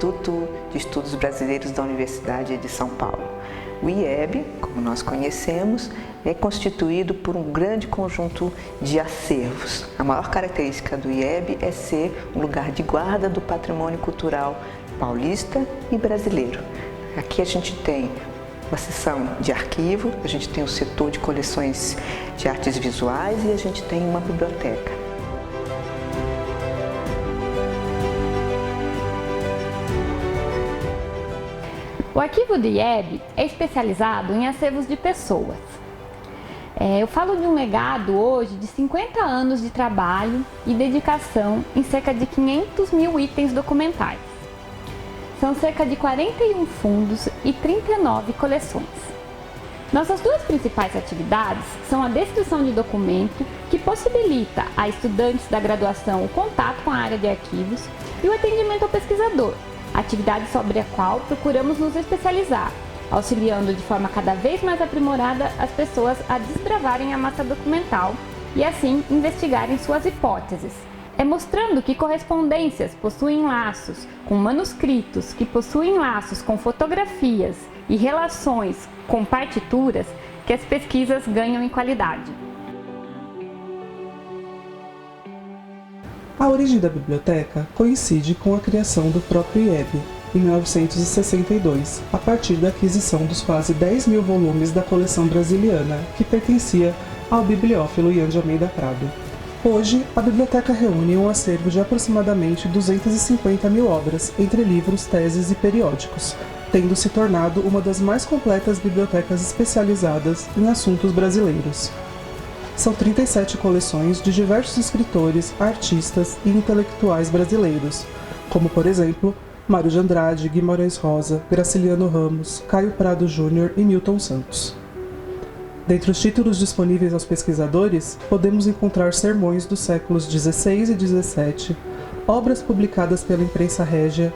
Instituto de Estudos Brasileiros da Universidade de São Paulo. O IEB, como nós conhecemos, é constituído por um grande conjunto de acervos. A maior característica do IEB é ser um lugar de guarda do patrimônio cultural paulista e brasileiro. Aqui a gente tem uma seção de arquivo, a gente tem o setor de coleções de artes visuais e a gente tem uma biblioteca. O arquivo do IEB é especializado em acervos de pessoas. Eu falo de um legado hoje de 50 anos de trabalho e dedicação em cerca de 500 mil itens documentais. São cerca de 41 fundos e 39 coleções. Nossas duas principais atividades são a descrição de documento, que possibilita a estudantes da graduação o contato com a área de arquivos, e o atendimento ao pesquisador, atividade sobre a qual procuramos nos especializar, auxiliando de forma cada vez mais aprimorada as pessoas a desbravarem a massa documental e assim investigarem suas hipóteses. É mostrando que correspondências possuem laços com manuscritos, que possuem laços com fotografias e relações com partituras, que as pesquisas ganham em qualidade. A origem da biblioteca coincide com a criação do próprio IEB, em 1962, a partir da aquisição dos quase 10 mil volumes da coleção brasiliana, que pertencia ao bibliófilo Ian de Almeida Prado. Hoje, a biblioteca reúne um acervo de aproximadamente 250 mil obras, entre livros, teses e periódicos, tendo se tornado uma das mais completas bibliotecas especializadas em assuntos brasileiros. São 37 coleções de diversos escritores, artistas e intelectuais brasileiros, como, por exemplo, Mário de Andrade, Guimarães Rosa, Graciliano Ramos, Caio Prado Júnior e Milton Santos. Dentre os títulos disponíveis aos pesquisadores, podemos encontrar sermões dos séculos XVI e XVII, obras publicadas pela imprensa régia,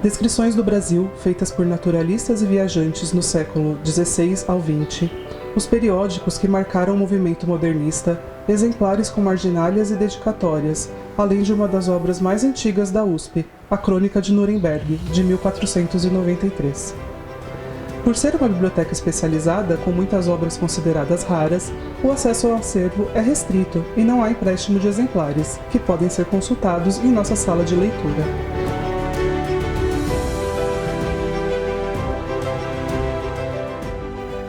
descrições do Brasil feitas por naturalistas e viajantes no século XVI ao XX, os periódicos que marcaram o movimento modernista, exemplares com marginálias e dedicatórias, além de uma das obras mais antigas da USP, a Crônica de Nuremberg, de 1493. Por ser uma biblioteca especializada, com muitas obras consideradas raras, o acesso ao acervo é restrito e não há empréstimo de exemplares, que podem ser consultados em nossa sala de leitura.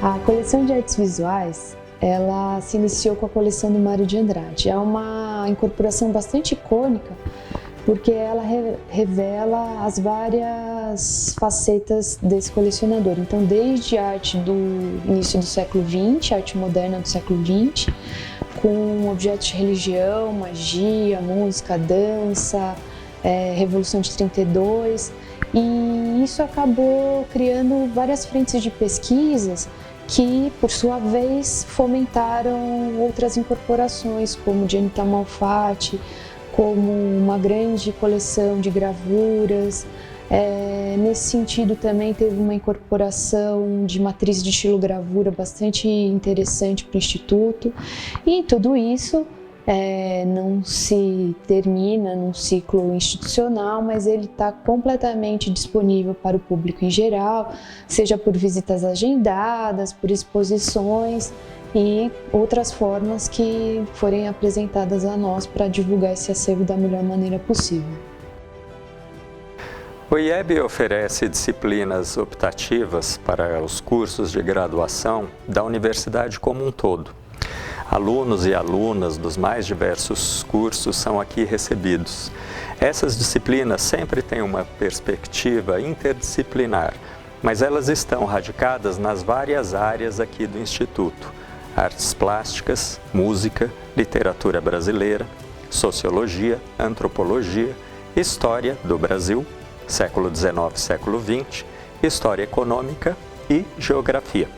A coleção de artes visuais, ela se iniciou com a coleção do Mário de Andrade. É uma incorporação bastante icônica, porque ela revela as várias facetas desse colecionador. Então, desde a arte do início do século XX, arte moderna do século XX, com objetos de religião, magia, música, dança, Revolução de 32, e isso acabou criando várias frentes de pesquisas que, por sua vez, fomentaram outras incorporações, como de Anita Malfatti, como uma grande coleção de gravuras. Nesse sentido, também teve uma incorporação de matriz de estilogravura bastante interessante para o Instituto. E tudo isso não se termina num ciclo institucional, mas ele está completamente disponível para o público em geral, seja por visitas agendadas, por exposições e outras formas que forem apresentadas a nós para divulgar esse acervo da melhor maneira possível. O IEB oferece disciplinas optativas para os cursos de graduação da universidade como um todo. Alunos e alunas dos mais diversos cursos são aqui recebidos. Essas disciplinas sempre têm uma perspectiva interdisciplinar, mas elas estão radicadas nas várias áreas aqui do Instituto: artes plásticas, música, literatura brasileira, sociologia, antropologia, história do Brasil, século XIX, século XX, história econômica e geografia.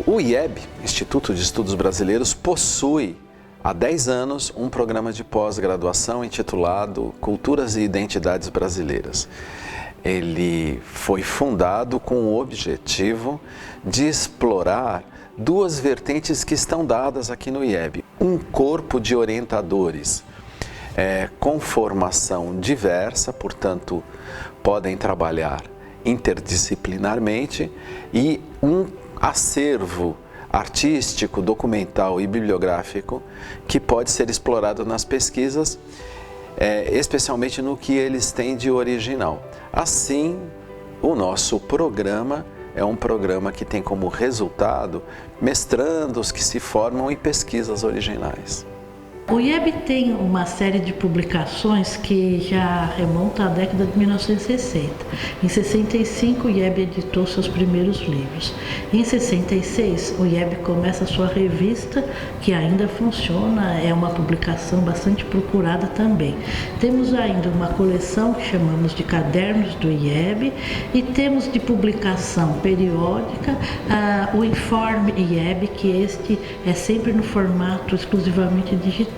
O IEB, Instituto de Estudos Brasileiros, possui há 10 anos um programa de pós-graduação intitulado Culturas e Identidades Brasileiras. Ele foi fundado com o objetivo de explorar duas vertentes que estão dadas aqui no IEB. Um corpo de orientadores com formação diversa, portanto, podem trabalhar interdisciplinarmente, e um acervo artístico, documental e bibliográfico que pode ser explorado nas pesquisas, especialmente no que eles têm de original. Assim, o nosso programa é um programa que tem como resultado mestrandos que se formam em pesquisas originais. O IEB tem uma série de publicações que já remonta à década de 1960. Em 65, o IEB editou seus primeiros livros. Em 66, o IEB começa a sua revista, que ainda funciona, é uma publicação bastante procurada também. Temos ainda uma coleção que chamamos de Cadernos do IEB, e temos de publicação periódica o Informe IEB, que este é sempre no formato exclusivamente digital.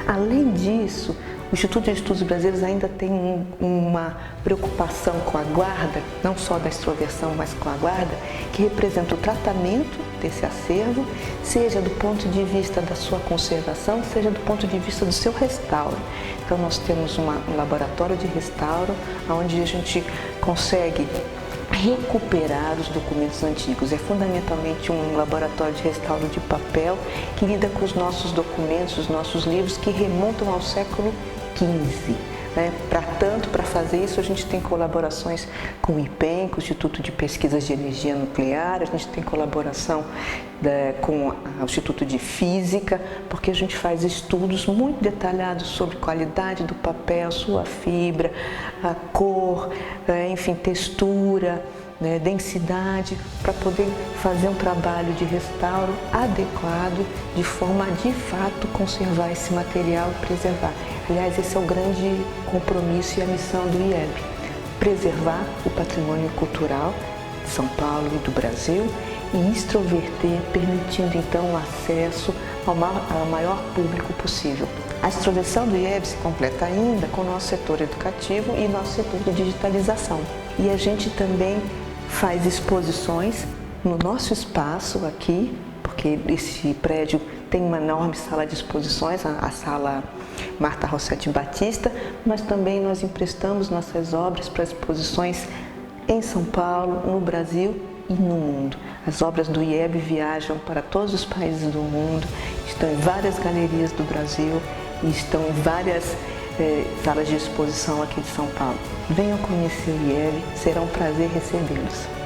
Além disso, o Instituto de Estudos Brasileiros ainda tem uma preocupação com a guarda, não só da extroversão, mas com a guarda, que representa o tratamento desse acervo, seja do ponto de vista da sua conservação, seja do ponto de vista do seu restauro. Então nós temos um laboratório de restauro, onde a gente consegue recuperar os documentos antigos. É fundamentalmente um laboratório de restauro de papel que lida com os nossos documentos, os nossos livros que remontam ao século XV. Para fazer isso, a gente tem colaborações com o IPEM, com o Instituto de Pesquisas de Energia Nuclear, a gente tem colaboração com o Instituto de Física, porque a gente faz estudos muito detalhados sobre qualidade do papel, sua fibra, a cor, enfim, textura, densidade, para poder fazer um trabalho de restauro adequado, de forma a, de fato, conservar esse material e preservar. Aliás, esse é o grande compromisso e a missão do IEB, preservar o patrimônio cultural de São Paulo e do Brasil e extroverter, permitindo então o acesso ao maior público possível. A extroversão do IEB se completa ainda com o nosso setor educativo e nosso setor de digitalização. E a gente também faz exposições no nosso espaço aqui, porque esse prédio tem uma enorme sala de exposições, a sala Marta Rossetti Batista, mas também nós emprestamos nossas obras para exposições em São Paulo, no Brasil e no mundo. As obras do IEB viajam para todos os países do mundo, estão em várias galerias do Brasil e estão em várias salas de exposição aqui de São Paulo. Venham conhecer o IEB, será um prazer recebê-los.